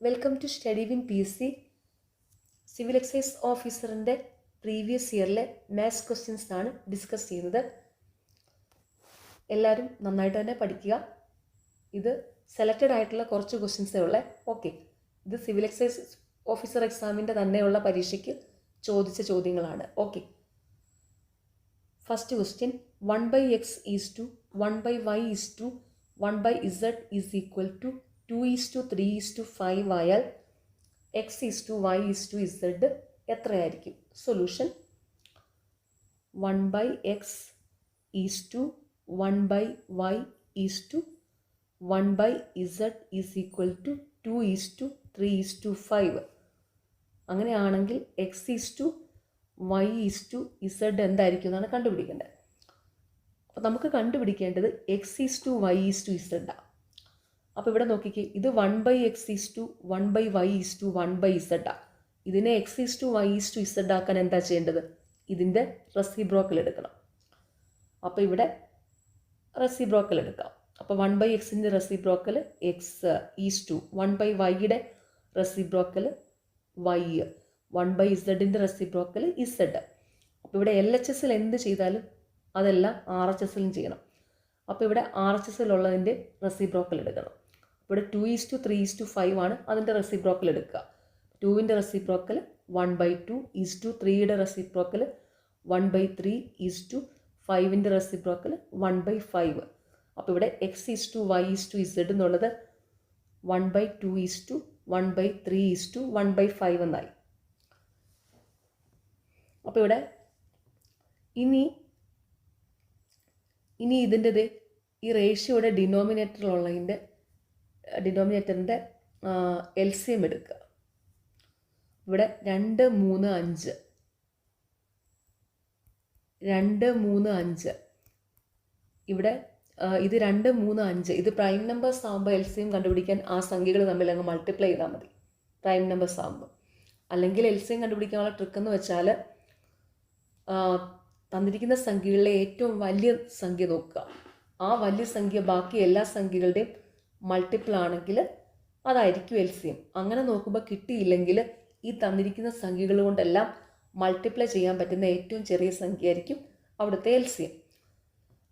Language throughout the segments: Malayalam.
Welcome to Study Win PSC civil excise ഓഫീസറിൻ്റെ പ്രീവിയസ് ഇയറിലെ മാത്സ് ക്വസ്റ്റ്യൻസ് ആണ് ഡിസ്കസ് ചെയ്യുന്നത്. എല്ലാവരും നന്നായിട്ട് തന്നെ പഠിക്കുക. ഇത് സെലക്റ്റഡ് ആയിട്ടുള്ള കുറച്ച് ക്വസ്റ്റ്യൻസേ ഉള്ളേ. ഓക്കെ, ഇത് സിവിൽ എക്സൈസ് ഓഫീസർ എക്സാമിൻ്റെ തന്നെയുള്ള പരീക്ഷയ്ക്ക് ചോദിച്ച ചോദ്യങ്ങളാണ്. Okay, first question 1/x is to 1/y is to 1/z is equal to 2:3:5 ആയാൽ x:y:z എത്രയായിരിക്കും? Solution 1/x is to 1/y is to 1/z is equal to 2:3:5. അങ്ങനെയാണെങ്കിൽ x:y:z എന്തായിരിക്കും എന്നാണ് കണ്ടുപിടിക്കേണ്ടത്. അപ്പോൾ നമുക്ക് കണ്ടുപിടിക്കേണ്ടത് x:y:z. അപ്പോൾ ഇവിടെ നോക്കിക്കേ, ഇത് 1/x is to 1/y is to 1/z. ഇതിനെ x:y:z ആക്കാൻ എന്താ ചെയ്യേണ്ടത്? ഇതിൻ്റെ റെസിപ്രോക്കൽ എടുക്കണം. അപ്പോൾ ഇവിടെ റെസിപ്രോക്കൽ എടുക്കാം. അപ്പോൾ 1/xൻ്റെ റെസിപ്രോക്കൽ എക്സ് ഈസ് ടു 1/yയുടെ റെസിപ്രോക്കൽ y, 1/zൻ്റെ റെസിപ്രോക്കൽ z. അപ്പോൾ ഇവിടെ LHSൽ എന്ത് ചെയ്താലും അതെല്ലാം RHSലും ചെയ്യണം. അപ്പോൾ ഇവിടെ RHSലുള്ളതിൻ്റെ റെസിപ്രോക്കൽ എടുക്കണം. ഇവിടെ 2:3:5 ആണ് അതിൻ്റെ റെസിപ്രോക്കൽ എടുക്കുക. 2ൻ്റെ റെസിപ്രോക്കൽ 1/2 ഈസ് ടു 3യുടെ റെസിപ്രോക്കൽ 1/3 ഈസ് ടു 5ൻ്റെ റെസിപ്രോക്കൽ 1/5. അപ്പോൾ ഇവിടെ x:y:z എന്നുള്ളത് 1/2 ഈസ് ടു 1/3 ഈസ് ടു 1/5 എന്നായി. അപ്പോൾ ഇവിടെ ഇനി ഇതിൻ്റെത് ഈ റേഷ്യോയുടെ ഡിനോമിനേറ്ററിൻ്റെ LCM എടുക്കുക. ഇവിടെ 2, 3, 5 ഇവിടെ ഇത് 2, 3, 5 ഇത് പ്രൈം നമ്പേഴ്സ് ആകുമ്പോൾ LCM കണ്ടുപിടിക്കാൻ ആ സംഖ്യകൾ തമ്മിൽ അങ്ങ് മൾട്ടിപ്ലൈ ചെയ്താൽ മതി, പ്രൈം നമ്പേഴ്സ് ആകുമ്പോൾ. അല്ലെങ്കിൽ LCM കണ്ടുപിടിക്കാനുള്ള ട്രിക്ക് എന്ന് വെച്ചാൽ തന്നിരിക്കുന്ന സംഖ്യകളിലെ ഏറ്റവും വലിയ സംഖ്യ നോക്കുക. ആ വലിയ സംഖ്യ ബാക്കി എല്ലാ സംഖ്യകളുടെയും മൾട്ടിപ്പിൾ ആണെങ്കിൽ അതായിരിക്കും LCM. അങ്ങനെ നോക്കുമ്പോൾ കിട്ടിയില്ലെങ്കിൽ ഈ തന്നിരിക്കുന്ന സംഖ്യകൾ കൊണ്ടെല്ലാം മൾട്ടിപ്ലൈ ചെയ്യാൻ പറ്റുന്ന ഏറ്റവും ചെറിയ സംഖ്യ ആയിരിക്കും അവിടുത്തെ LCM.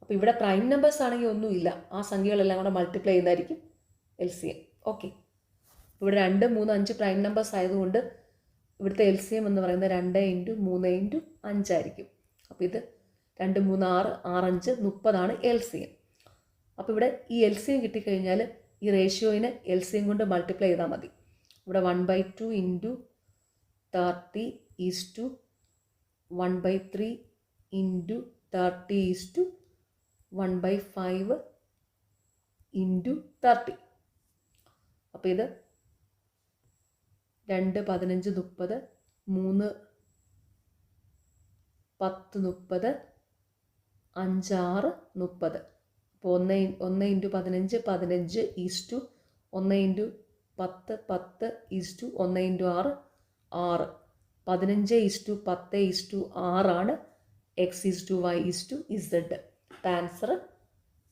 അപ്പോൾ ഇവിടെ പ്രൈം നമ്പേഴ്സ് ആണെങ്കിൽ ഒന്നുമില്ല, ആ സംഖ്യകളെല്ലാം കൂടെ മൾട്ടിപ്ലൈ ചെയ്യുന്നതായിരിക്കും LCM. ഓക്കെ, ഇവിടെ 2, 3, 5 പ്രൈം നമ്പേഴ്സ് ആയതുകൊണ്ട് ഇവിടുത്തെ LCM എന്ന് പറയുന്നത് 2 × 3 × 5 ആയിരിക്കും. അപ്പോൾ ഇത് 2, 3, 6, 6, 5, 30 LCM. അപ്പോൾ ഇവിടെ ഈ LCM കിട്ടിക്കഴിഞ്ഞാൽ ഈ റേഷ്യോയിനെ LCM കൊണ്ട് മൾട്ടിപ്ലൈ ചെയ്താൽ മതി. ഇവിടെ 1/2 × 30 ഈസ് ടു 1/3 × 30 ഈസ് ടു 1/5 × 30. അപ്പോൾ ഇത് 2, 15, 30, 3, 10, 30, 5, 6, 30. അപ്പോൾ 1 × 15, 15 is to 1 × 10, 10 is to 1 × 6, 6. 15 is to 10 is to 6 ആണ് x:y:z. ആൻസർ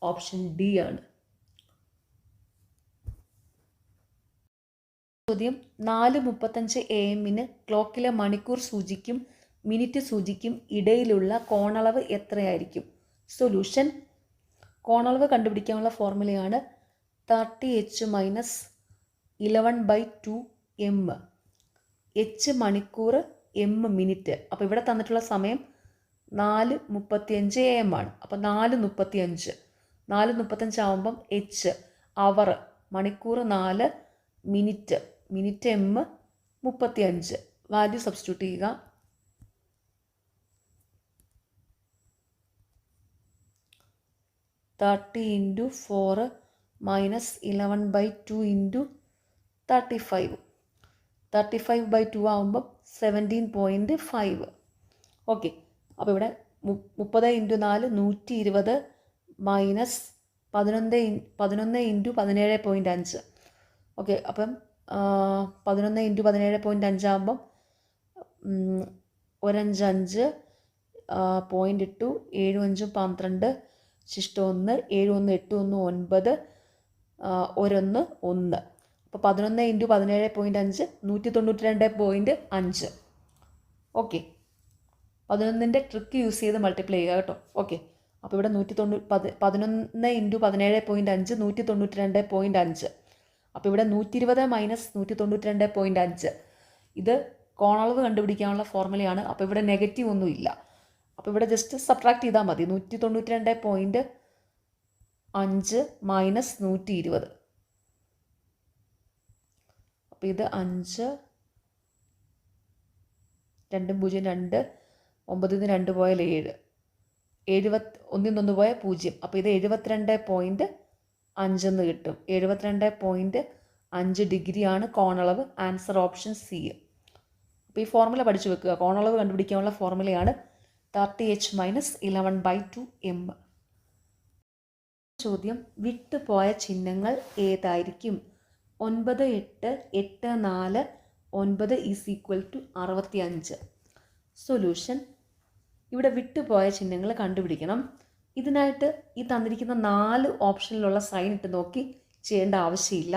ഓപ്ഷൻ ഡി ആണ്. ചോദ്യം 4:35 AM ക്ലോക്കിലെ മണിക്കൂർ സൂചിക്കും മിനിറ്റ് സൂചിക്കും ഇടയിലുള്ള കോണളവ് എത്രയായിരിക്കും? സൊല്യൂഷൻ കോണളവ് കണ്ടുപിടിക്കാനുള്ള ഫോർമുലയാണ് 30h - 11/2 m. h മണിക്കൂർ, m മിനിറ്റ്. അപ്പോൾ ഇവിടെ തന്നിട്ടുള്ള സമയം 4:35 AM ആണ്. അപ്പോൾ 4:35 ആവുമ്പം h അവർ, മണിക്കൂർ 4, മിനിറ്റ് m 35. വാല്യൂ സബ്സ്റ്റിറ്റ്യൂട്ട് ചെയ്യുക. -30 × 4 - 11/2 × 35. 35/2 ആകുമ്പം 17.5. ഓക്കെ, അപ്പോൾ ഇവിടെ 30 × 4 120 മൈനസ് 11 × 17.5. ഓക്കെ, അപ്പം 11 × 17.5 ആകുമ്പം 155 0.8 7 5 12 ശിഷ്ടം 1 7 1 8 1 9 1 1. അപ്പോൾ 11 × 17.5 192.5. ഓക്കെ, 11ൻ്റെ ട്രിക്ക് യൂസ് ചെയ്ത് മൾട്ടിപ്ലൈ ചെയ്യുക കേട്ടോ. ഓക്കെ, അപ്പോൾ ഇവിടെ 11 × 17.5 192.5. അപ്പോൾ ഇവിടെ 120 - 192.5. ഇത് കോണളവ് കണ്ടുപിടിക്കാനുള്ള ഫോർമുലയാണ്. അപ്പോൾ ഇവിടെ നെഗറ്റീവ് ഒന്നുമില്ല. അപ്പോൾ ഇവിടെ ജസ്റ്റ് സബ്ട്രാക്ട് ചെയ്താൽ മതി. 192.5 - 120. അപ്പോൾ ഇത് 5 2 0 2 9 2 പോയാൽ 7 1 പോയാൽ 0. അപ്പോൾ ഇത് 72.5 എന്ന് കിട്ടും. 72.5 ഡിഗ്രിയാണ് കോണളവ്. Answer option C. അപ്പോൾ ഈ ഫോർമുല പഠിച്ചു വെക്കുക. കോണളവ് കണ്ടുപിടിക്കാനുള്ള ഫോർമുലയാണ് 30h - 11/2 m. ചോദ്യം, വിട്ടുപോയ ചിഹ്നങ്ങൾ ഏതായിരിക്കും? 9 8 8 4 9 = 65. സൊല്യൂഷൻ, ഇവിടെ വിട്ടുപോയ ചിഹ്നങ്ങൾ കണ്ടുപിടിക്കണം. ഇതിനായിട്ട് ഈ തന്നിരിക്കുന്ന 4 ഓപ്ഷനിലുള്ള സൈൻ ഇട്ട് നോക്കി ചെയ്യേണ്ട ആവശ്യമില്ല.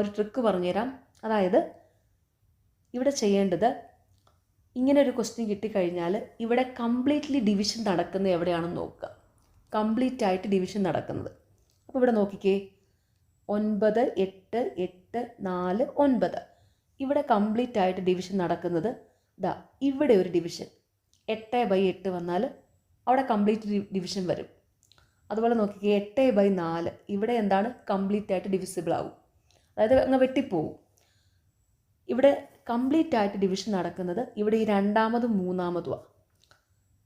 ഒരു ട്രിക്ക് പറഞ്ഞുതരാം. അതായത് ഇവിടെ ചെയ്യേണ്ടത്, ഇങ്ങനെ ഒരു ക്വസ്റ്റ്യൻ കിട്ടിക്കഴിഞ്ഞാൽ ഇവിടെ കംപ്ലീറ്റ്ലി ഡിവിഷൻ നടക്കുന്നത് എവിടെയാണെന്ന് നോക്കുക. കംപ്ലീറ്റ് ആയിട്ട് ഡിവിഷൻ നടക്കുന്നത്. അപ്പോൾ ഇവിടെ നോക്കിക്കേ, 9 8 8 4 9. ഇവിടെ കംപ്ലീറ്റ് ആയിട്ട് ഡിവിഷൻ നടക്കുന്നത് ദാ ഇവിടെ ഒരു ഡിവിഷൻ 8/8 വന്നാൽ അവിടെ കംപ്ലീറ്റ് ഡിവിഷൻ വരും. അതുപോലെ നോക്കിക്കേ, 8/4 ഇവിടെ എന്താണ്, കംപ്ലീറ്റ് ആയിട്ട് ഡിവിസിബിൾ ആവും, അതായത് അങ്ങ് വെട്ടിപ്പോവും. ഇവിടെ കംപ്ലീറ്റ് ആയിട്ട് ഡിവിഷൻ നടക്കുന്നത് ഇവിടെ ഈ രണ്ടാമതും മൂന്നാമതുമാണ്.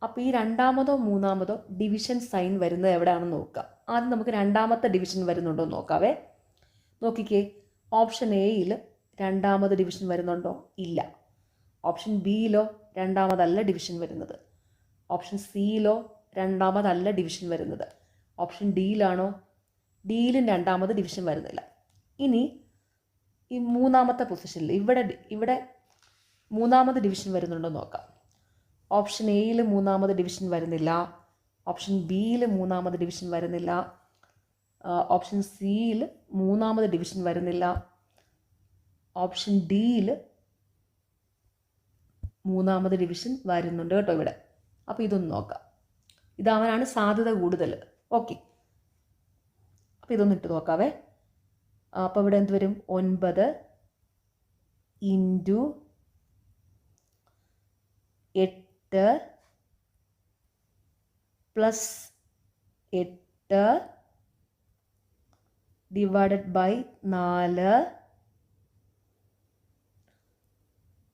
അപ്പോൾ ഈ രണ്ടാമതോ മൂന്നാമതോ ഡിവിഷൻ സൈൻ വരുന്നത് എവിടെയാണെന്ന് നോക്കുക. ആദ്യം നമുക്ക് രണ്ടാമത്തെ ഡിവിഷൻ വരുന്നുണ്ടോ എന്ന് നോക്കാവേ. നോക്കിക്കേ, ഓപ്ഷൻ എയിൽ രണ്ടാമത് ഡിവിഷൻ വരുന്നുണ്ടോ? ഇല്ല. ഓപ്ഷൻ ബിയിലോ രണ്ടാമതല്ല ഡിവിഷൻ വരുന്നത്. ഓപ്ഷൻ സിയിലോ രണ്ടാമതല്ല ഡിവിഷൻ വരുന്നത്. ഓപ്ഷൻ ഡിയിലാണോ? ഡിയിലും രണ്ടാമത് ഡിവിഷൻ വരുന്നില്ല. ഇനി ഈ മൂന്നാമത്തെ പൊസിഷനിൽ ഇവിടെ മൂന്നാമത് ഡിവിഷൻ വരുന്നുണ്ടോ നോക്കാം. ഓപ്ഷൻ എയിൽ മൂന്നാമത് ഡിവിഷൻ വരുന്നില്ല. ഓപ്ഷൻ ബിയിൽ മൂന്നാമത് ഡിവിഷൻ വരുന്നില്ല. ഓപ്ഷൻ സിയിൽ മൂന്നാമത് ഡിവിഷൻ വരുന്നില്ല. ഓപ്ഷൻ ഡിയിൽ മൂന്നാമത് ഡിവിഷൻ വരുന്നുണ്ട് കേട്ടോ ഇവിടെ. അപ്പോൾ ഇതൊന്ന് നോക്കാം. ഇതാവാനാണ് സാധ്യത കൂടുതൽ. ഓക്കെ, അപ്പോൾ ഇതൊന്ന് ഇട്ട് നോക്കാവേ. അപ്പോൾ ഇവിടെ എന്ത് വരും? 9 × 8 + 8 ഡിവൈഡഡ് ബൈ 4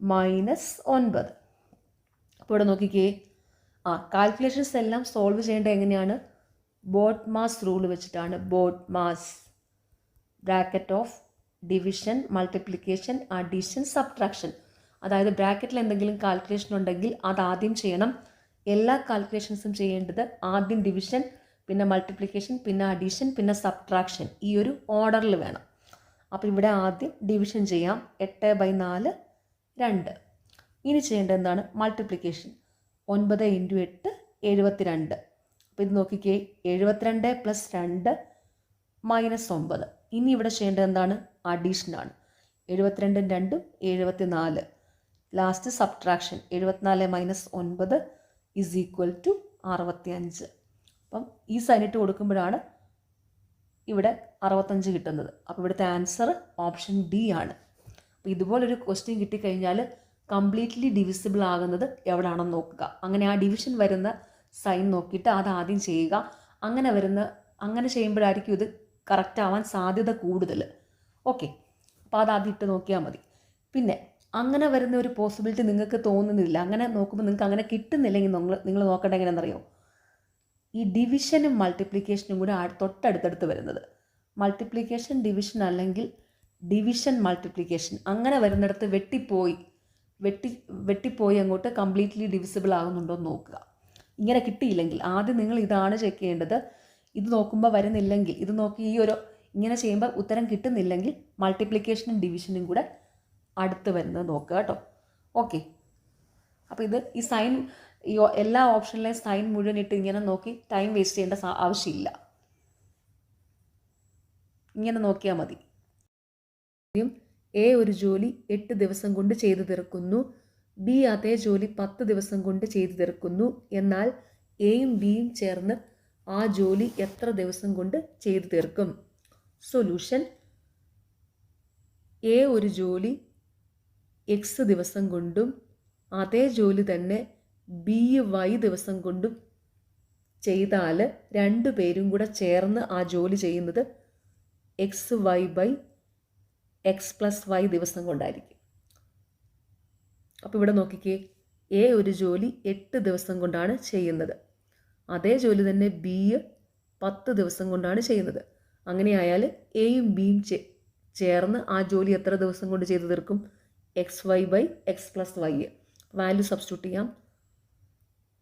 -9. അപ്പോൾ ഇവിടെ നോക്കിക്കേ, കാൽക്കുലേഷൻസ് എല്ലാം സോൾവ് ചെയ്യേണ്ടത് എങ്ങനെയാണ്? ബോഡ്മാസ് റൂൾ വെച്ചിട്ടാണ്. BODMAS bracket of division, multiplication, addition, subtraction. അതായത് ബ്രാക്കറ്റിൽ എന്തെങ്കിലും കാൽക്കുലേഷൻ ഉണ്ടെങ്കിൽ അത് ആദ്യം ചെയ്യണം. എല്ലാ കാൽക്കുലേഷൻസും ചെയ്യേണ്ടത് ആദ്യം ഡിവിഷൻ, പിന്നെ മൾട്ടിപ്ലിക്കേഷൻ, പിന്നെ അഡീഷൻ, പിന്നെ സബ്ട്രാക്ഷൻ, ഈ ഒരു ഓർഡറിൽ വേണം. അപ്പോൾ ഇവിടെ ആദ്യം ഡിവിഷൻ ചെയ്യാം. 8/4 2. ഇനി ചെയ്യേണ്ടത് എന്താണ്? മൾട്ടിപ്ലിക്കേഷൻ. 9 × 8 72. അപ്പോൾ ഇത് നോക്കിക്കേ, 72 + 2 -9. ഇനി ഇവിടെ ചെയ്യേണ്ടത് എന്താണ്? അഡീഷനാണ്. 72 2 74. Last subtraction. 74 - 9 = 65. അപ്പം ഈ സൈനിട്ട് കൊടുക്കുമ്പോഴാണ് ഇവിടെ 65 കിട്ടുന്നത്. അപ്പോൾ ഇവിടുത്തെ ആൻസർ ഓപ്ഷൻ ഡി ആണ്. അപ്പോൾ ഇതുപോലൊരു ക്വസ്റ്റ്യൻ കിട്ടിക്കഴിഞ്ഞാൽ കംപ്ലീറ്റ്ലി ഡിവിസിബിൾ ആകുന്നത് എവിടെയാണെന്ന് നോക്കുക. അങ്ങനെ ആ ഡിവിഷൻ വരുന്ന സൈൻ നോക്കിയിട്ട് അത് ആദ്യം ചെയ്യുക. അങ്ങനെ ചെയ്യുമ്പോഴായിരിക്കും ഇത് കറക്റ്റ് ആവാൻ സാധ്യത കൂടുതൽ. ഓക്കെ, അപ്പോൾ അത് ആദ്യം ഇട്ട് നോക്കിയാൽ മതി. പിന്നെ അങ്ങനെ വരുന്ന ഒരു പോസിബിലിറ്റി നിങ്ങൾക്ക് തോന്നുന്നില്ല, അങ്ങനെ നോക്കുമ്പോൾ നിങ്ങൾക്ക് അങ്ങനെ കിട്ടുന്നില്ലെങ്കിൽ നിങ്ങൾ നോക്കേണ്ട എങ്ങനെയാണെന്നറിയോ? ഈ ഡിവിഷനും മൾട്ടിപ്ലിക്കേഷനും കൂടെ തൊട്ടടുത്തടുത്ത് വരുന്നത്. മൾട്ടിപ്ലിക്കേഷൻ ഡിവിഷൻ അല്ലെങ്കിൽ ഡിവിഷൻ മൾട്ടിപ്ലിക്കേഷൻ അങ്ങനെ വരുന്നിടത്ത് വെട്ടിപ്പോയി അങ്ങോട്ട് കംപ്ലീറ്റ്ലി ഡിവിസിബിൾ ആകുന്നുണ്ടോ എന്ന് നോക്കുക. ഇങ്ങനെ കിട്ടിയില്ലെങ്കിൽ ആദ്യം നിങ്ങൾ ഇതാണ് ചെക്ക് ചെയ്യേണ്ടത്. ഇത് നോക്കുമ്പോൾ വരുന്നില്ലെങ്കിൽ, ഇത് നോക്കി ഇങ്ങനെ ചെയ്യുമ്പോൾ ഉത്തരം കിട്ടുന്നില്ലെങ്കിൽ മൾട്ടിപ്ലിക്കേഷനും ഡിവിഷനും കൂടെ അടുത്ത് വരുന്നത് നോക്കുക കേട്ടോ. ഓക്കെ, അപ്പോൾ ഈ സൈൻ എല്ലാ ഓപ്ഷനിലെയും സൈൻ മുഴുവൻ ഇട്ട് ഇങ്ങനെ നോക്കി ടൈം വേസ്റ്റ് ചെയ്യേണ്ട ആവശ്യമില്ല. ഇങ്ങനെ നോക്കിയാൽ മതി. എ ഒരു ജോലി 8 ദിവസം കൊണ്ട് ചെയ്തു തീർക്കുന്നു, ബി അതേ ജോലി 10 ദിവസം കൊണ്ട് ചെയ്തു തീർക്കുന്നു. എന്നാൽ എയും ബിയും ചേർന്ന് ആ ജോലി എത്ര ദിവസം കൊണ്ട് ചെയ്തു തീർക്കും? സൊല്യൂഷൻ: എ ഒരു ജോലി എക്സ് ദിവസം കൊണ്ടും അതേ ജോലി തന്നെ ബി വൈ ദിവസം കൊണ്ടും ചെയ്താൽ രണ്ടുപേരും കൂടെ ചേർന്ന് ആ ജോലി ചെയ്യുന്നത് x y by x plus y ദിവസം കൊണ്ടായിരിക്കും. അപ്പോൾ ഇവിടെ നോക്കിക്കേ, എ ഒരു ജോലി 8 ദിവസം കൊണ്ടാണ് ചെയ്യുന്നത്, അതേ ജോലി തന്നെ ബി 10 ദിവസം കൊണ്ടാണ് ചെയ്യുന്നത്. അങ്ങനെയായാൽ എയും ബിയും ചേർന്ന് ആ ജോലി എത്ര ദിവസം കൊണ്ട് ചെയ്തു തീർക്കും? X y by x plus y. Value substitute ചെയ്യാം.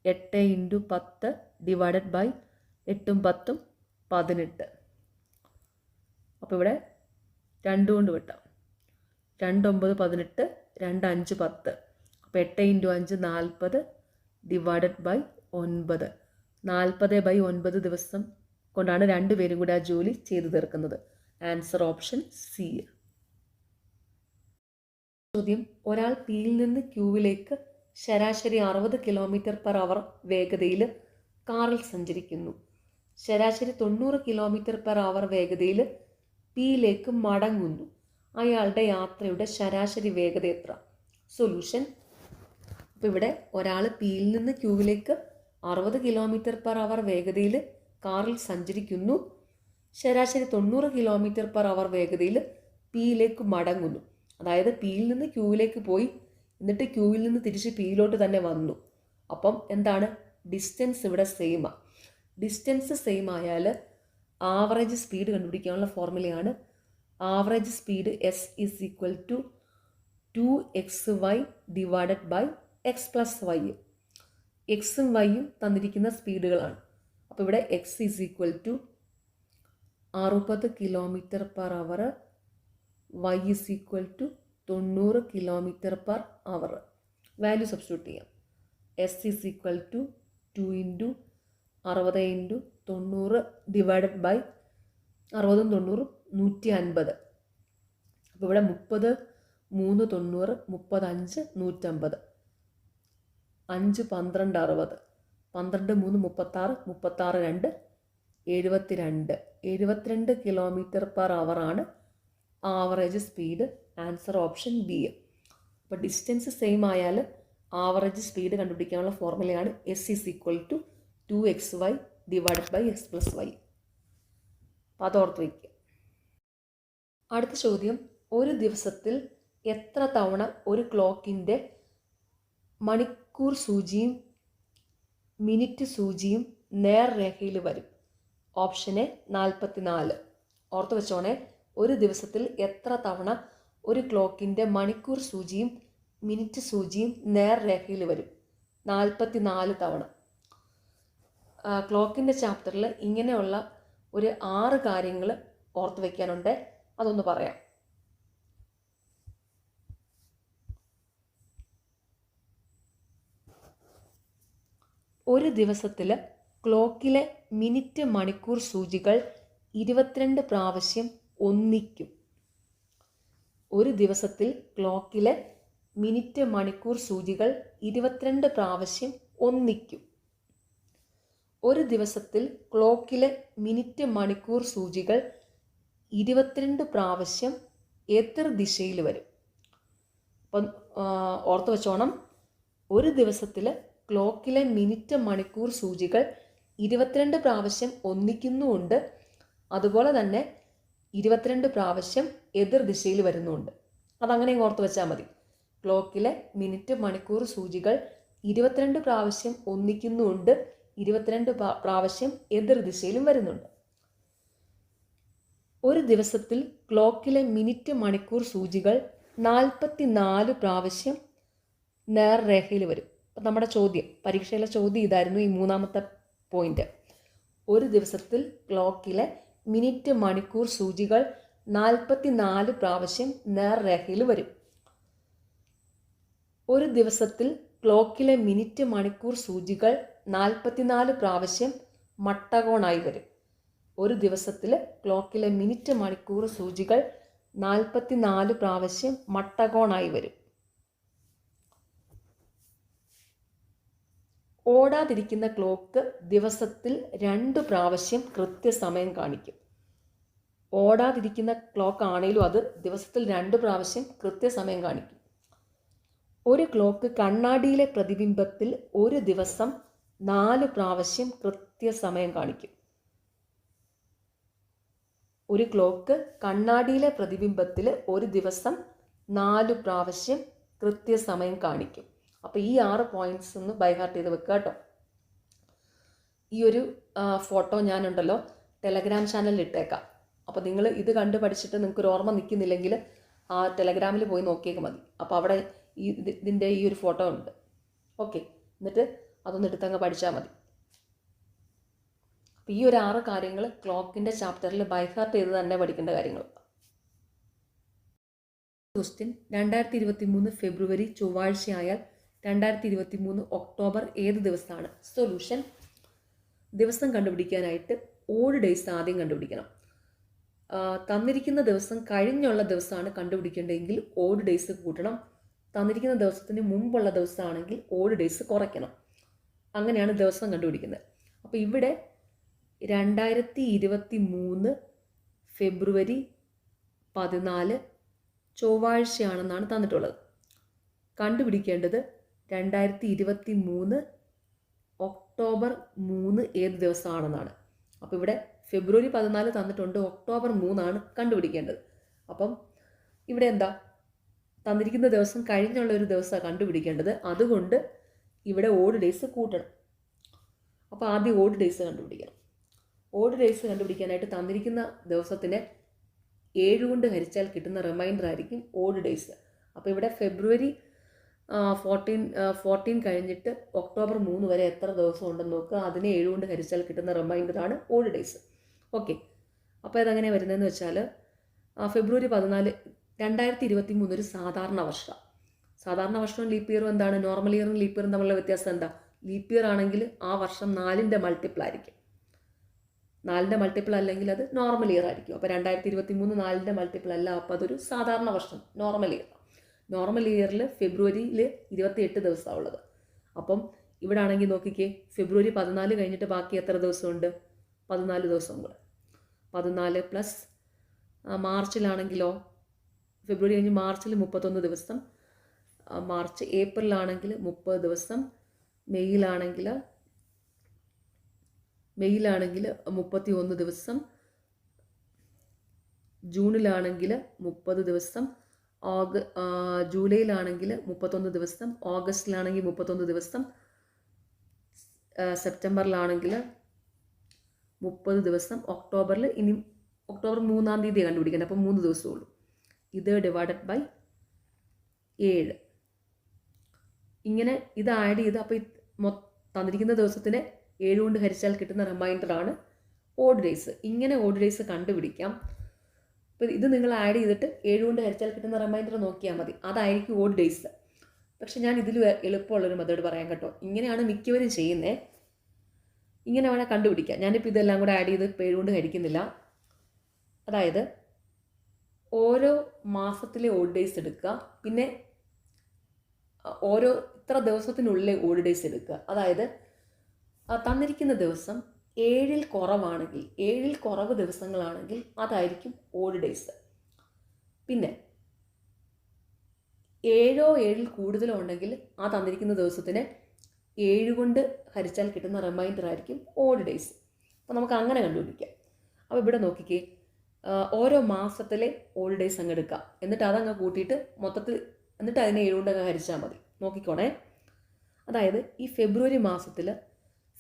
8 × 10 ഡിവൈഡഡ് ബൈ 8ഉം 10ഉം 18. അപ്പോൾ ഇവിടെ 2 കൊണ്ട് വെട്ടാം. 2 9 18, 2 5 10. അപ്പോൾ 8 × 5 40 ഡിവൈഡഡ് ബൈ 9. 40/9 ദിവസം കൊണ്ടാണ് രണ്ടുപേരും കൂടി ആ ജോലി ചെയ്തു തീർക്കുന്നത്. Answer option C. ചോദ്യം: ഒരാൾ പിയിൽ നിന്ന് ക്യൂവിലേക്ക് ശരാശരി 60 km/h വേഗതയിൽ കാറിൽ സഞ്ചരിക്കുന്നു. ശരാശരി 90 km/h വേഗതയിൽ പിയിലേക്ക് മടങ്ങുന്നു. അയാളുടെ യാത്രയുടെ ശരാശരി വേഗത എത്ര? സൊല്യൂഷൻ: അപ്പോൾ ഇവിടെ ഒരാൾ പിയിൽ നിന്ന് ക്യൂവിലേക്ക് 60 km/h വേഗതയിൽ കാറിൽ സഞ്ചരിക്കുന്നു. ശരാശരി 90 km/h വേഗതയിൽ പിയിലേക്ക് മടങ്ങുന്നു. അതായത് പിയിൽ നിന്ന് ക്യൂവിലേക്ക് പോയി, എന്നിട്ട് ക്യൂവിൽ നിന്ന് തിരിച്ച് പിയിലോട്ട് തന്നെ വന്നു. അപ്പം എന്താണ്? ഡിസ്റ്റൻസ് ഇവിടെ സെയിമാണ്. ഡിസ്റ്റൻസ് സെയിം ആയാൽ ആവറേജ് സ്പീഡ് കണ്ടുപിടിക്കാനുള്ള ഫോർമുലയാണ് average speed s is equal to 2xy divided by x plus y. എക്സും വൈയും തന്നിരിക്കുന്ന സ്പീഡുകളാണ്. അപ്പോൾ ഇവിടെ x is equal to 60 km/h, y is equal to 90 km/h. Value substitute ചെയ്യാം. S is equal to 2 × 60 × 90 divided by 60ഉം 90ഉം 150. അപ്പോൾ ഇവിടെ 30 3 90, 35 150, 5 12 60, 12 3 36, 36 2 72 km/h ആണ് average speed. Answer option B. അപ്പോൾ ഡിസ്റ്റൻസ് സെയിം ആയാൽ ആവറേജ് സ്പീഡ് കണ്ടുപിടിക്കാനുള്ള ഫോർമുലയാണ് s is equal to 2xy divided by x plus y. അപ്പോൾ അതോർത്ത് വയ്ക്കുക. അടുത്ത ചോദ്യം: ഒരു ദിവസത്തിൽ എത്ര തവണ ഒരു ക്ലോക്കിൻ്റെ മണിക്കൂർ സൂചിയും മിനിറ്റ് സൂചിയും നേർരേഖയിൽ വരും? Option A 44. ഓർത്ത് വെച്ചോണേ, ഒരു ദിവസത്തിൽ എത്ര തവണ ഒരു ക്ലോക്കിൻ്റെ മണിക്കൂർ സൂചിയും മിനിറ്റ് സൂചിയും നേർരേഖയിൽ വരും? 44 തവണ. ക്ലോക്കിൻ്റെ ചാപ്റ്ററിൽ ഇങ്ങനെയുള്ള ഒരു 6 കാര്യങ്ങൾ ഓർത്ത് വയ്ക്കാനുണ്ട്. അതൊന്ന് പറയാം. ഒരു ദിവസത്തിൽ ക്ലോക്കിലെ മിനിറ്റ് മണിക്കൂർ സൂചികൾ 22 പ്രാവശ്യം ഒന്നിക്കും. ഒരു ദിവസത്തിൽ ക്ലോക്കിലെ മിനിറ്റ് മണിക്കൂർ സൂചികൾ 22 പ്രാവശ്യം ഒന്നിക്കും. ഒരു ദിവസത്തിൽ ക്ലോക്കിലെ മിനിറ്റ് മണിക്കൂർ സൂചികൾ 22 പ്രാവശ്യം എതിർ ദിശയിൽ വരും. അപ്പം ഓർത്ത് വെച്ചോണം, ഒരു ദിവസത്തിൽ ക്ലോക്കിലെ മിനിറ്റ് മണിക്കൂർ സൂചികൾ 22 പ്രാവശ്യം ഒന്നിക്കുന്നുമുണ്ട്, അതുപോലെ തന്നെ 22 പ്രാവശ്യം എതിർ ദിശയിൽ വരുന്നുമുണ്ട്. അതങ്ങനെ ഓർത്ത് വെച്ചാൽ മതി. ക്ലോക്കിലെ മിനിറ്റ് മണിക്കൂർ സൂചികൾ 22 പ്രാവശ്യം ഒന്നിക്കുന്നുമുണ്ട്, 22 പ്രാവശ്യം എതിർ ദിശയിലും വരുന്നുണ്ട്. ഒരു ദിവസത്തിൽ ക്ലോക്കിലെ മിനിറ്റ് മണിക്കൂർ സൂചികൾ 44 പ്രാവശ്യം നേർരേഖയിൽ വരും. അപ്പം നമ്മുടെ ചോദ്യം, പരീക്ഷയിലെ ചോദ്യം ഇതായിരുന്നു, ഈ 3ാമത്തെ പോയിന്റ്. ഒരു ദിവസത്തിൽ ക്ലോക്കിലെ മിനിറ്റ് മണിക്കൂർ സൂചികൾ 44 പ്രാവശ്യം നേർരേഖയിൽ വരും. ഒരു ദിവസത്തിൽ ക്ലോക്കിലെ മിനിറ്റ് മണിക്കൂർ സൂചികൾ 44 പ്രാവശ്യം മട്ടകോണായി വരും. ഒരു ദിവസത്തിൽ ക്ലോക്കിലെ മിനിറ്റ് മണിക്കൂർ സൂചികൾ 44 പ്രാവശ്യം മട്ടകോണായി വരും. ഓടാതിരിക്കുന്ന ക്ലോക്ക് ദിവസത്തിൽ 2 പ്രാവശ്യം കൃത്യസമയം കാണിക്കും. ഓടാതിരിക്കുന്ന ക്ലോക്ക് ആണെങ്കിലും അത് ദിവസത്തിൽ 2 പ്രാവശ്യം കൃത്യസമയം കാണിക്കും. ഒരു ക്ലോക്ക് കണ്ണാടിയിലെ പ്രതിബിംബത്തിൽ ഒരു ദിവസം 4 പ്രാവശ്യം കൃത്യസമയം കാണിക്കും. ഒരു ക്ലോക്ക് കണ്ണാടിയിലെ പ്രതിബിംബത്തിൽ ഒരു ദിവസം 4 പ്രാവശ്യം കൃത്യസമയം കാണിക്കും. അപ്പോൾ ഈ 6 പോയിന്റ്സ് ഒന്ന് ബൈഹാർട്ട് ചെയ്ത് വെക്കുക കേട്ടോ. ഈ ഒരു ഫോട്ടോ ഞാനുണ്ടല്ലോ ടെലഗ്രാം ചാനലിൽ ഇട്ടേക്കാം. അപ്പോൾ നിങ്ങൾ ഇത് കണ്ട് പഠിച്ചിട്ട് നിങ്ങൾക്കൊരു ഓർമ്മ നിൽക്കുന്നില്ലെങ്കിൽ ആ ടെലഗ്രാമിൽ പോയി നോക്കിയേക്ക് മതി. അപ്പോൾ അവിടെ ഇതിൻ്റെ ഈ ഒരു ഫോട്ടോ ഉണ്ട്. ഓക്കെ, എന്നിട്ട് അതൊന്ന് എടുത്തങ്ങ് പഠിച്ചാൽ മതി. അപ്പോൾ ഈ ഒരു 6 കാര്യങ്ങൾ ക്ലോക്കിൻ്റെ ചാപ്റ്ററിൽ ബൈഹാർട്ട് ചെയ്ത് തന്നെ പഠിക്കേണ്ട കാര്യങ്ങൾ. ക്വസ്റ്റ്യൻ: 2023 ഫെബ്രുവരി ചൊവ്വാഴ്ചയായാൽ 2023 ഒക്ടോബർ ഏത് ദിവസമാണ്? സൊല്യൂഷൻ: ദിവസം കണ്ടുപിടിക്കാനായിട്ട് ഓഡ് ഡേയ്സ് ആദ്യം കണ്ടുപിടിക്കണം. തന്നിരിക്കുന്ന ദിവസം കഴിഞ്ഞുള്ള ദിവസമാണ് കണ്ടുപിടിക്കേണ്ടതെങ്കിൽ ഓഡ് ഡേയ്സ് കൂട്ടണം. തന്നിരിക്കുന്ന ദിവസത്തിന് മുമ്പുള്ള ദിവസമാണെങ്കിൽ ഓഡ് ഡേയ്സ് കുറയ്ക്കണം. അങ്ങനെയാണ് ദിവസം കണ്ടുപിടിക്കുന്നത്. അപ്പോൾ ഇവിടെ 2023 ഫെബ്രുവരി 14 ചൊവ്വാഴ്ചയാണെന്നാണ് തന്നിട്ടുള്ളത്. കണ്ടുപിടിക്കേണ്ടത് 2023 ഒക്ടോബർ 3 ഏത് ദിവസമാണെന്നാണ്. അപ്പോൾ ഇവിടെ ഫെബ്രുവരി 14 തന്നിട്ടുണ്ട്, ഒക്ടോബർ 3 കണ്ടുപിടിക്കേണ്ടത്. അപ്പം ഇവിടെ എന്താ, തന്നിരിക്കുന്ന ദിവസം കഴിഞ്ഞുള്ള ഒരു ദിവസമാണ് കണ്ടുപിടിക്കേണ്ടത്. അതുകൊണ്ട് ഇവിടെ ഓഡ് ഡേയ്സ് കൂട്ടണം. അപ്പോൾ ആദ്യം ഓഡ് ഡേയ്സ് കണ്ടുപിടിക്കണം. ഓഡ് ഡേയ്സ് കണ്ടുപിടിക്കാനായിട്ട് തന്നിരിക്കുന്ന ദിവസത്തിനെ 7 കൊണ്ട് ഹരിച്ചാൽ കിട്ടുന്ന റിമൈൻഡർ ആയിരിക്കും ഓഡ് ഡേയ്സ്. അപ്പോൾ ഇവിടെ ഫെബ്രുവരി 14 കഴിഞ്ഞിട്ട് ഒക്ടോബർ 3 വരെ എത്ര ദിവസം ഉണ്ടെന്ന് നോക്കുക. അതിനെ 7 കൊണ്ട് ഹരിച്ചാൽ കിട്ടുന്ന റിമൈൻഡറാണ് ഓഡ് ഡേയ്സ്. ഓക്കെ, അപ്പോൾ ഇതെങ്ങനെ വരുന്നതെന്ന് വെച്ചാൽ ഫെബ്രുവരി 14 2023 ഒരു സാധാരണ വർഷമാണ്. സാധാരണ വർഷവും ലീപ്പ് ഇയറും എന്താണ്? നോർമൽ ഇയറും ലീപ്പ് ഇയറും തമ്മിലുള്ള വ്യത്യാസം എന്താ? ലീപ്പ് ഇയർ ആണെങ്കിൽ ആ വർഷം 4ന്റെ മൾട്ടിപ്പിൾ ആയിരിക്കും. 4ന്റെ മൾട്ടിപ്പിൾ അല്ലെങ്കിൽ അത് നോർമൽ ഇയർ ആയിരിക്കും. അപ്പോൾ 2023 4ന്റെ മൾട്ടിപ്പിൾ അല്ല, അപ്പോൾ അതൊരു സാധാരണ വർഷം, നോർമൽ ഇയർ. നോർമൽ ഇയറിൽ ഫെബ്രുവരിയിൽ 28 ദിവസമാണ് ഉള്ളത്. അപ്പം ഇവിടെ ആണെങ്കിൽ നോക്കിക്കേ, ഫെബ്രുവരി 14 കഴിഞ്ഞിട്ട് ബാക്കി എത്ര ദിവസമുണ്ട്? 14 ദിവസം കൂടെ. 14 പ്ലസ് മാർച്ചിലാണെങ്കിലോ, ഫെബ്രുവരി കഴിഞ്ഞ് മാർച്ചിൽ 31 ദിവസം, മാർച്ച് ഏപ്രിലാണെങ്കിൽ 30 ദിവസം, മെയ്യിലാണെങ്കിൽ 31 ദിവസം, ജൂണിലാണെങ്കിൽ 30 ദിവസം, ജൂലൈയിലാണെങ്കിൽ 31 ദിവസം, ഓഗസ്റ്റിലാണെങ്കിൽ 31 ദിവസം, സെപ്റ്റംബറിലാണെങ്കിൽ 30 ദിവസം, ഒക്ടോബറിൽ ഇനി ഒക്ടോബർ 3-ാം തീയതി കണ്ടുപിടിക്കണം. അപ്പോൾ 3 ദിവസമേ ഉള്ളൂ. ഇത് ഡിവൈഡഡ് ബൈ 7. ഇങ്ങനെ ഇത് ആഡ് ചെയ്ത് അപ്പോൾ തന്നിരിക്കുന്ന ദിവസത്തിന് 7 കൊണ്ട് ഹരിച്ചാൽ കിട്ടുന്ന റിമൈൻഡറാണ് ഓഡ് ഡേയ്സ്. ഇങ്ങനെ ഓഡ് ഡേയ്സ് കണ്ടുപിടിക്കാം. അപ്പോൾ ഇത് നിങ്ങൾ ആഡ് ചെയ്തിട്ട് 7 കൊണ്ട് ഹരിച്ചാൽ കിട്ടുന്ന റിമൈൻഡർ നോക്കിയാൽ മതി. അതായിരിക്കും ഓഡ് ഡേയ്സ്. പക്ഷെ ഞാൻ ഇതിൽ എളുപ്പമുള്ളൊരു മെത്തേഡ് പറയാം കേട്ടോ. ഇങ്ങനെയാണ് മിക്കവരും ചെയ്യുന്നത്. ഇങ്ങനെ വേണേൽ കണ്ടുപിടിക്കാം. ഞാനിപ്പോൾ ഇതെല്ലാം കൂടെ ആഡ് ചെയ്ത് 7 കൊണ്ട് ഹരിക്കുന്നില്ല. അതായത് ഓരോ മാസത്തിലെ ഓഡ് ഡേയ്സ് എടുക്കുക, പിന്നെ ഓരോ ഇത്ര ദിവസത്തിനുള്ളിലെ ഓഡ് ഡേയ്സ് എടുക്കുക. അതായത് തന്നിരിക്കുന്ന ദിവസം 7ൽ കുറവാണെങ്കിൽ, 7ൽ കുറവ് ദിവസങ്ങളാണെങ്കിൽ അതായിരിക്കും ഓഡ് ഡേയ്സ്. പിന്നെ 7 7ൽ കൂടുതലോ ഉണ്ടെങ്കിൽ ആ തന്നിരിക്കുന്ന ദിവസത്തിന് 7 കൊണ്ട് ഹരിച്ചാൽ കിട്ടുന്ന റിമൈൻഡർ ആയിരിക്കും ഓഡ് ഡേയ്സ്. അപ്പോൾ നമുക്ക് അങ്ങനെ കണ്ടുപിടിക്കാം. അപ്പോൾ ഇവിടെ നോക്കിക്കേ, ഓരോ മാസത്തിലെ ഓഡ് ഡേയ്സ് അങ്ങ് എടുക്കാം. എന്നിട്ട് അതങ്ങ് കൂട്ടിയിട്ട് മൊത്തത്തിൽ, എന്നിട്ട് അതിനെ 7 കൊണ്ട് അങ്ങ് ഹരിച്ചാൽ മതി. നോക്കിക്കോണേ. അതായത് ഈ ഫെബ്രുവരി മാസത്തിൽ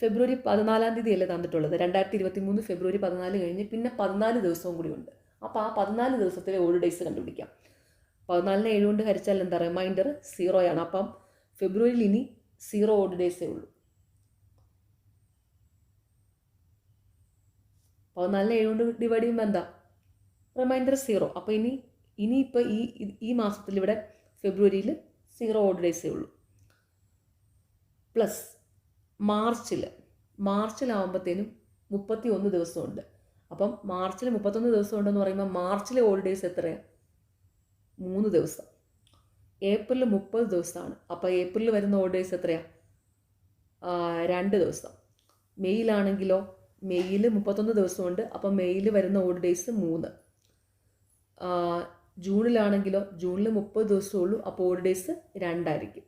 ഫെബ്രുവരി 14-ാം തീയതി അല്ലേ തന്നിട്ടുള്ളത്. 2023 ഫെബ്രുവരി 14 കഴിഞ്ഞ് പിന്നെ 14 ദിവസവും കൂടി ഉണ്ട്. അപ്പോൾ ആ 14 ദിവസത്തിലെ ഓഡ് ഡേയ്സ് കണ്ടുപിടിക്കാം. 14നെ 7 കൊണ്ട് ഹരിച്ചാൽ എന്താ? റിമൈൻഡർ 0 അപ്പം ഫെബ്രുവരിയിൽ ഇനി 0 ഓഡ് ഡേയ്സേ ഉള്ളൂ. 14നെ 7 കൊണ്ട് ഡിവൈഡ് ചെയ്യുമ്പോൾ എന്താ? റിമൈൻഡർ 0. അപ്പോൾ ഇനിയിപ്പോൾ ഈ മാസത്തിൽ ഇവിടെ ഫെബ്രുവരിയിൽ 0 ഓഡ് ഡേയ്സേ ഉള്ളൂ. പ്ലസ് മാർച്ചിലാവുമ്പോഴത്തേനും 31 ദിവസമുണ്ട്. അപ്പം മാർച്ചിൽ 31 ദിവസം ഉണ്ടെന്ന് പറയുമ്പോൾ മാർച്ചിലെ ഓഡ് ഡേയ്സ് എത്രയാണ്? 3 ദിവസം. ഏപ്രിൽ 30 ദിവസമാണ്. അപ്പോൾ ഏപ്രിൽ വരുന്ന ഓഡ് ഡേയ്സ് എത്രയാണ്? 2 ദിവസം. മെയ്യിലാണെങ്കിലോ, മെയ്യിൽ 31 ദിവസമുണ്ട്. അപ്പോൾ മെയ്യിൽ വരുന്ന ഓഡ് ഡേയ്സ് 3. ജൂണിലാണെങ്കിലോ, ജൂണിൽ 30 ദിവസമേ ഉള്ളൂ. അപ്പോൾ ഓഡ് ഡേയ്സ് 2 ആയിരിക്കും.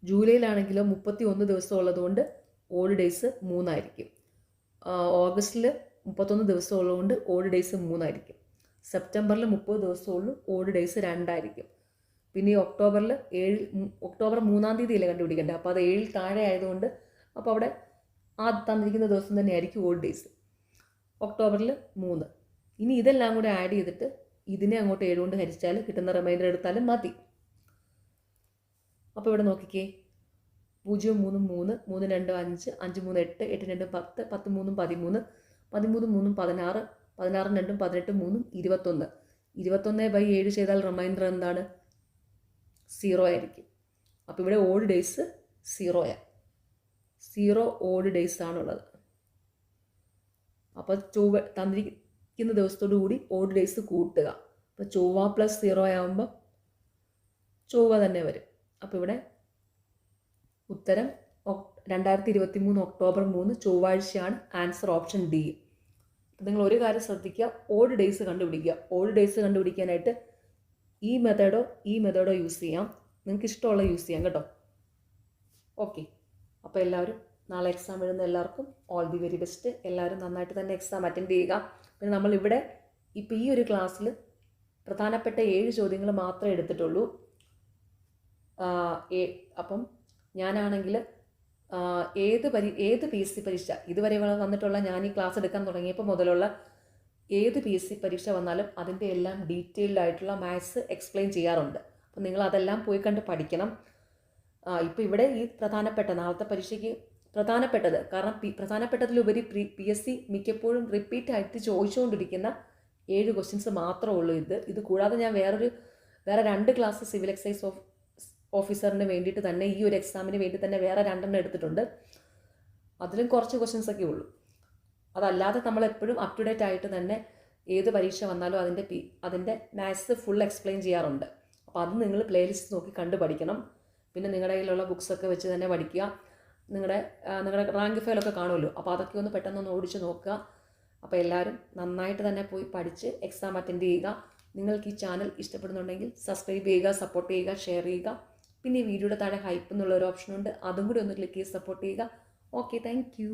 ജൂലൈയിലാണെങ്കിലോ 31 ദിവസം ഉള്ളതുകൊണ്ട് ഓഡ് ഡേയ്സ് 3 ആയിരിക്കും. ഓഗസ്റ്റിൽ 31 ദിവസം ഉള്ളതുകൊണ്ട് ഓഡ് ഡേയ്സ് 3 ആയിരിക്കും. സെപ്റ്റംബറിൽ 30 ദിവസമുള്ളൂ, ഓഡ് ഡേയ്സ് 2 ആയിരിക്കും. പിന്നെ ഈ ഒക്ടോബറിൽ ഒക്ടോബർ 3-ാം തീയതിയിലെ കണ്ടുപിടിക്കേണ്ടത്. അപ്പോൾ അത് 7 താഴെ ആയതുകൊണ്ട് അപ്പോൾ അവിടെ തന്നിരിക്കുന്ന ദിവസം തന്നെ ആയിരിക്കും ഓഡ് ഡേയ്സ്. ഒക്ടോബറിൽ 3. ഇനി ഇതെല്ലാം കൂടെ ആഡ് ചെയ്തിട്ട് ഇതിനെ അങ്ങോട്ട് 7 കൊണ്ട് ഹരിച്ചാൽ കിട്ടുന്ന റിമൈൻഡർ എടുത്താലും മതി. അപ്പോൾ ഇവിടെ നോക്കിക്കേ, 0 3 3, 3 2 5, 5 3 8, 8 2 10, 10 3 13, 13 3 16, 16 2 18, 3 21. 21/7 ചെയ്താൽ റിമൈൻഡർ എന്താണ്? 0 ആയിരിക്കും. അപ്പോൾ ഇവിടെ ഓഡ് ഡേയ്സ് 0 ഓഡ് ഡേയ്സ് ആണുള്ളത്. അപ്പോൾ തന്നിരിക്കുന്ന ദിവസത്തോടു കൂടി ഓഡ് ഡേയ്സ് കൂട്ടുക. അപ്പോൾ ചൊവ്വ പ്ലസ് 0 ആകുമ്പോൾ ചൊവ്വ തന്നെ വരും. അപ്പോൾ ഇവിടെ ഉത്തരം 2023 ഒക്ടോബർ 3 ചൊവ്വാഴ്ചയാണ്. Answer option D. നിങ്ങൾ ഒരു കാര്യം ശ്രദ്ധിക്കുക, ഓഡ് ഡേയ്സ് കണ്ടുപിടിക്കുക. ഓഡ് ഡേയ്സ് കണ്ടുപിടിക്കാനായിട്ട് ഈ മെത്തേഡോ യൂസ് ചെയ്യാം. നിങ്ങൾക്ക് ഇഷ്ടമുള്ള യൂസ് ചെയ്യാം കേട്ടോ. ഓക്കെ, അപ്പോൾ എല്ലാവരും നാളെ എക്സാം എഴുതുന്ന എല്ലാവർക്കും ഓൾ ദി വെരി ബെസ്റ്റ്. എല്ലാവരും നന്നായിട്ട് തന്നെ എക്സാം അറ്റൻഡ് ചെയ്യുക. പിന്നെ നമ്മളിവിടെ ഇപ്പോൾ ഈ ഒരു ക്ലാസ്സിൽ പ്രധാനപ്പെട്ട 7 ചോദ്യങ്ങൾ മാത്രമേ എടുത്തിട്ടുള്ളൂ. അപ്പം ഞാനാണെങ്കിൽ ഏത് PSC പരീക്ഷ ഇതുവരെ വന്നിട്ടുള്ള, ഞാൻ ഈ ക്ലാസ് എടുക്കാൻ തുടങ്ങിയപ്പോൾ മുതലുള്ള ഏത് PSC പരീക്ഷ വന്നാലും അതിൻ്റെ എല്ലാം ഡീറ്റെയിൽഡ് ആയിട്ടുള്ള മാത്സ് എക്സ്പ്ലെയിൻ ചെയ്യാറുണ്ട്. അപ്പം നിങ്ങൾ അതെല്ലാം പോയി കണ്ട് പഠിക്കണം. ഇപ്പോൾ ഇവിടെ ഈ നാളത്തെ പരീക്ഷയ്ക്ക് പ്രധാനപ്പെട്ടത്, കാരണം പ്രധാനപ്പെട്ടതിലുപരി PSC മിക്കപ്പോഴും റിപ്പീറ്റ് ആയിട്ട് ചോദിച്ചുകൊണ്ടിരിക്കുന്ന 7 ക്വസ്റ്റ്യൻസ് മാത്രമേ ഉള്ളൂ. ഇത് കൂടാതെ ഞാൻ വേറെ 2 ക്ലാസ് സിവിൽ എക്സൈസ് ഓഫീസറിന് വേണ്ടിയിട്ട് തന്നെ, ഈ ഒരു എക്സാമിന് വേണ്ടി തന്നെ വേറെ 2 എടുത്തിട്ടുണ്ട്. അതിലും കുറച്ച് ക്വസ്റ്റ്യൻസ് ഒക്കെ ഉള്ളൂ. അതല്ലാതെ നമ്മളെപ്പോഴും അപ് ടു ഡേറ്റ് ആയിട്ട് തന്നെ ഏത് പരീക്ഷ വന്നാലും അതിൻ്റെ മാത്സ് ഫുൾ എക്സ്പ്ലെയിൻ ചെയ്യാറുണ്ട്. അപ്പോൾ അത് നിങ്ങൾ പ്ലേലിസ്റ്റ് നോക്കി കണ്ട് പഠിക്കണം. പിന്നെ നിങ്ങളുടെ കയ്യിലുള്ള ബുക്സൊക്കെ വെച്ച് തന്നെ പഠിക്കുക. നിങ്ങളുടെ റാങ്ക് ഫയലൊക്കെ കാണുമല്ലോ, അപ്പോൾ അതൊക്കെ ഒന്ന് പെട്ടെന്നൊന്ന് ഓടിച്ച് നോക്കുക. അപ്പോൾ എല്ലാവരും നന്നായിട്ട് തന്നെ പോയി പഠിച്ച് എക്സാം അറ്റൻഡ് ചെയ്യുക. നിങ്ങൾക്ക് ഈ ചാനൽ ഇഷ്ടപ്പെടുന്നുണ്ടെങ്കിൽ സബ്സ്ക്രൈബ് ചെയ്യുക, സപ്പോർട്ട് ചെയ്യുക, ഷെയർ ചെയ്യുക. പിന്നെ ഈ വീഡിയോയുടെ താഴെ ഹൈപ്പ് എന്നുള്ളൊരു ഓപ്ഷനുണ്ട്, അതും കൂടി ഒന്ന് ക്ലിക്ക് ചെയ്ത് സപ്പോർട്ട് ചെയ്യുക. Okay, thank you.